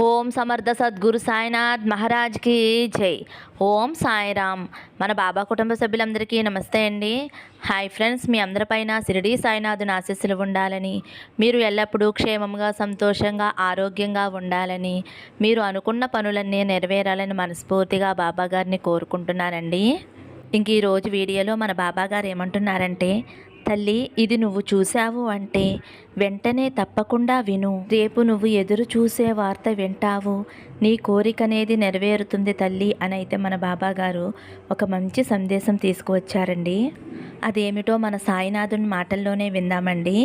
ఓం సమర్థ సద్గురు సాయినాథ్ మహారాజ్కి జై. ఓం సాయిరామ్. మన బాబా కుటుంబ సభ్యులందరికీ నమస్తే అండి. హాయ్ ఫ్రెండ్స్, మీ అందరిపైన షిరిడీ సాయినాథుని ఆశీస్సులు ఉండాలని, మీరు ఎల్లప్పుడూ క్షేమంగా సంతోషంగా ఆరోగ్యంగా ఉండాలని, మీరు అనుకున్న పనులన్నీ నెరవేరాలని మనస్ఫూర్తిగా బాబా గారిని కోరుకుంటున్నానండి. ఇంక ఈరోజు వీడియోలో మన బాబా గారు ఏమంటున్నారంటే, తల్లి, ఇది నువ్వు చూశావు అంటే వెంటనే తప్పకుండా విను. రేపు నువ్వు ఎదురు చూసే వార్త వింటావు. నీ కోరికనేది నెరవేరుతుంది తల్లి అని అయితే మన బాబా గారు ఒక మంచి సందేశం తీసుకువచ్చారండి. అదేమిటో మన సాయినాథుని మాటల్లోనే విందామండి.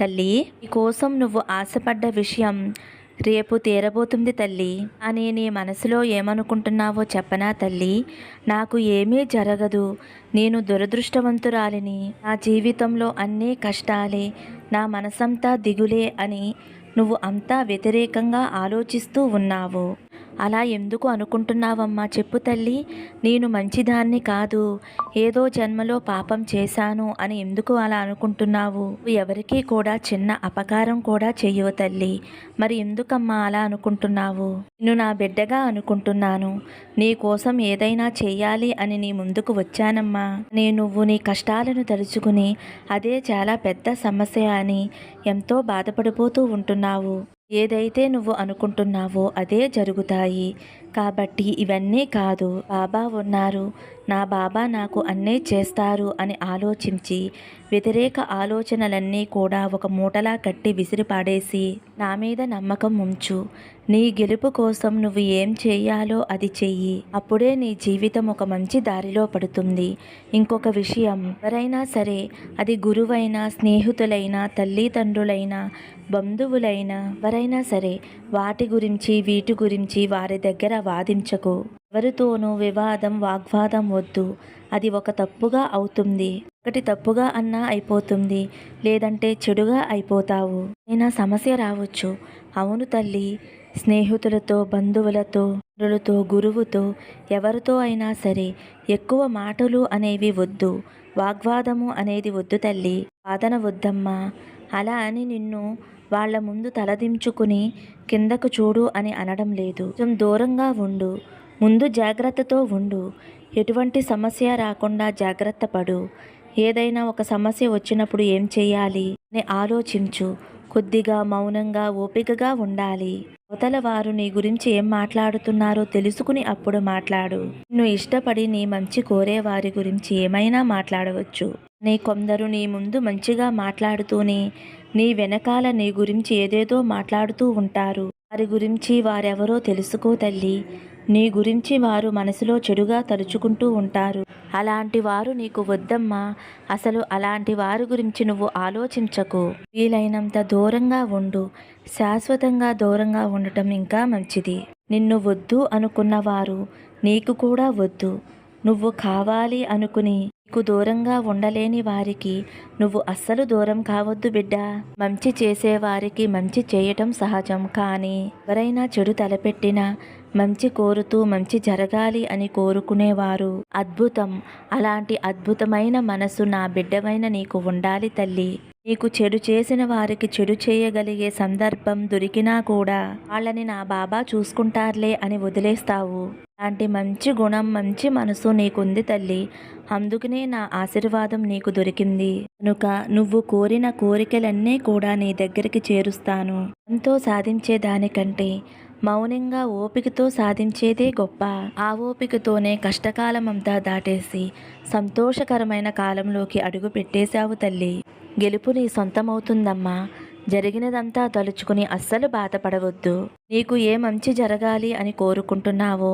తల్లి, నీ కోసం నువ్వు ఆశపడ్డ విషయం రేపు తీరబోతుంది తల్లి అని నీ మనసులో ఏమనుకుంటున్నావో చెప్పనా తల్లి? నాకు ఏమీ జరగదు, నేను దురదృష్టవంతురాలిని, నా జీవితంలో అన్నీ కష్టాలే, నా మనసంతా దిగులే అని నువ్వు అంతా వ్యతిరేకంగా ఆలోచిస్తూ ఉన్నావు. అలా ఎందుకు అనుకుంటున్నావమ్మా చెప్పు తల్లి? నేను మంచిదాన్ని కాదు, ఏదో జన్మలో పాపం చేశాను అని ఎందుకు అలా అనుకుంటున్నావు? ఎవరికీ కూడా చిన్న అపకారం కూడా చెయ్యవు తల్లి, మరి ఎందుకమ్మా అలా అనుకుంటున్నావు? నేను నా బిడ్డగా అనుకుంటున్నాను, నీ కోసం ఏదైనా చెయ్యాలి అని నీ ముందుకు వచ్చానమ్మా. నువ్వు నీ కష్టాలను తలుచుకుని అదే చాలా పెద్ద సమస్య అని ఎంతో బాధపడిపోతూ ఉంటున్నావు. ఏదైతే నువ్వు అనుకుంటున్నావో అదే జరుగుతాయి. కాబట్టి ఇవన్నీ కాదు, బాబా ఉన్నారు, నా బాబా నాకు అన్నీ చేస్తారు అని ఆలోచించి వ్యతిరేక ఆలోచనలన్నీ కూడా ఒక మూటలా కట్టి విసిరిపాడేసి నా మీద నమ్మకం ఉంచు. నీ గెలుపు కోసం నువ్వు ఏం చేయాలో అది చెయ్యి. అప్పుడే నీ జీవితం ఒక మంచి దారిలో పడుతుంది. ఇంకొక విషయం, ఎవరైనా సరే, అది గురువైనా, స్నేహితులైనా, తల్లిదండ్రులైనా, బంధువులైనా, ఎవరైనా సరే, వాటి గురించి వీటి గురించి వారి దగ్గర వాదించకు. ఎవరితోనూ వివాదం, వాగ్వాదం వద్దు. అది ఒక తప్పుగా అవుతుంది. ఒకటి తప్పుగా అన్నా అయిపోతుంది, లేదంటే చెడుగా అయిపోతావు. అయినా సమస్య రావచ్చు. అవును తల్లి, స్నేహితులతో, బంధువులతో, మిత్రులతో, గురువుతో, ఎవరితో అయినా సరే ఎక్కువ మాటలు అనేవి వద్దు. వాగ్వాదము అనేది వద్దు తల్లి, వాదన వద్దమ్మా. అలా అని నిన్ను వాళ్ళ ముందు తలదించుకుని కిందకు చూడు అని అనడం లేదు. కొంచెం దూరంగా ఉండు, ముందు జాగ్రత్తతో ఉండు. ఎటువంటి సమస్య రాకుండా జాగ్రత్త పడు. ఏదైనా ఒక సమస్య వచ్చినప్పుడు ఏం చేయాలి అని ఆలోచించు. కొద్దిగా మౌనంగా, ఓపికగా ఉండాలి. అవతల వారు నీ గురించి ఏం మాట్లాడుతున్నారో తెలుసుకుని అప్పుడు మాట్లాడు. నిన్ను ఇష్టపడి నీ మంచి కోరే వారి గురించి ఏమైనా మాట్లాడవచ్చు. కొందరు నీ ముందు మంచిగా మాట్లాడుతూనే నీ వెనకాల నీ గురించి ఏదేదో మాట్లాడుతూ ఉంటారు. వారి గురించి వారెవరో తెలుసుకో తల్లి. నీ గురించి వారు మనసులో చెడుగా తలుచుకుంటూ ఉంటారు. అలాంటి వారు నీకు వద్దమ్మా. అసలు అలాంటి వారి గురించి నువ్వు ఆలోచించకు. వీలైనంత దూరంగా ఉండు. శాశ్వతంగా దూరంగా ఉండటం ఇంకా మంచిది. నిన్ను వద్దు అనుకున్నవారు నీకు కూడా వద్దు. నువ్వు కావాలి అనుకుని నీకు దూరంగా ఉండలేని వారికి నువ్వు అస్సలు దూరం కావద్దు బిడ్డ. మంచి చేసేవారికి మంచి చేయటం సహజం, కానీ ఎవరైనా చెడు తలపెట్టినా మంచి కోరుతూ మంచి జరగాలి అని కోరుకునేవారు అద్భుతం. అలాంటి అద్భుతమైన మనసు నా బిడ్డమైన నీకు ఉండాలి తల్లి. నీకు చెడు చేసిన వారికి చెడు చేయగలిగే సందర్భం దొరికినా కూడా వాళ్ళని నా బాబా చూసుకుంటారులే అని వదిలేస్తావు. అలాంటి మంచి గుణం, మంచి మనసు నీకుంది తల్లి. అందుకనే నా ఆశీర్వాదం నీకు దొరికింది. కనుక నువ్వు కోరిన కోరికలన్నీ కూడా నీ దగ్గరికి చేరుస్తాను. ఎంతో సాధించేదానికంటే మౌనంగా ఓపికతో సాధించేదే గొప్ప. ఆ ఓపికతోనే కష్టకాలమంతా దాటేసి సంతోషకరమైన కాలంలోకి అడుగు పెట్టేశావు తల్లి. గెలుపు నీ సొంతమవుతుందమ్మా. జరిగినదంతా తలుచుకుని అస్సలు బాధపడవద్దు. నీకు ఏ మంచి జరగాలి అని కోరుకుంటున్నావో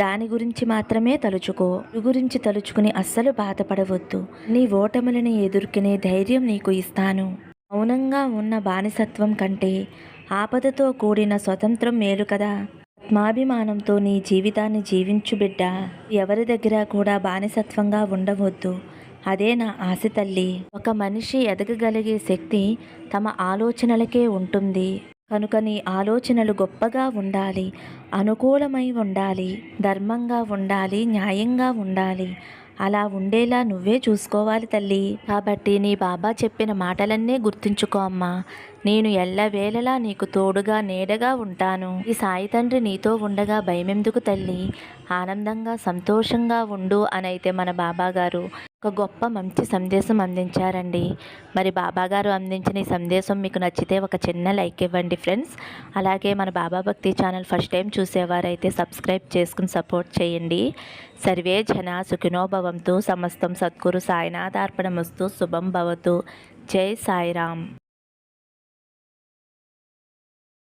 దాని గురించి మాత్రమే తలుచుకో. గురించి తలుచుకుని అస్సలు బాధపడవద్దు. నీ ఓటములని ఎదుర్కొనే ధైర్యం నీకు ఇస్తాను. మౌనంగా ఉన్న బానిసత్వం కంటే ఆపదతో కూడిన స్వతంత్రం మేలు కదా. ఆత్మాభిమానంతో నీ జీవితాన్ని జీవించు బిడ్డ. ఎవరి దగ్గర కూడా బానిసత్వంగా ఉండవద్దు. అదే నా ఆశ తల్లి. ఒక మనిషి ఎదగగలిగే శక్తి తమ ఆలోచనలకే ఉంటుంది. కనుక నీ ఆలోచనలు గొప్పగా ఉండాలి, అనుకూలమై ఉండాలి, ధర్మంగా ఉండాలి, న్యాయంగా ఉండాలి. అలా ఉండేలా నువ్వే చూసుకోవాలి తల్లి. కాబట్టి నీ బాబా చెప్పిన మాటలన్నీ గుర్తుంచుకో అమ్మా. నేను ఎల్లవేళలా నీకు తోడుగా నీడగా ఉంటాను. ఈ సాయి తండ్రి నీతో ఉండగా భయమెందుకు తల్లి, ఆనందంగా సంతోషంగా ఉండు అని అయితే మన బాబాగారు ఒక గొప్ప మంచి సందేశం అందించారండి. మరి బాబాగారు అందించిన ఈ సందేశం మీకు నచ్చితే ఒక చిన్న లైక్ ఇవ్వండి ఫ్రెండ్స్. అలాగే మన బాబా భక్తి ఛానల్ ఫస్ట్ టైం చూసేవారైతే సబ్స్క్రైబ్ చేసుకుని సపోర్ట్ చేయండి. సర్వే జన సుఖినో భవంతు. సమస్తం సద్గురు సాయినాథార్పణమస్తు. శుభం భవతు. జై సాయిరామ్.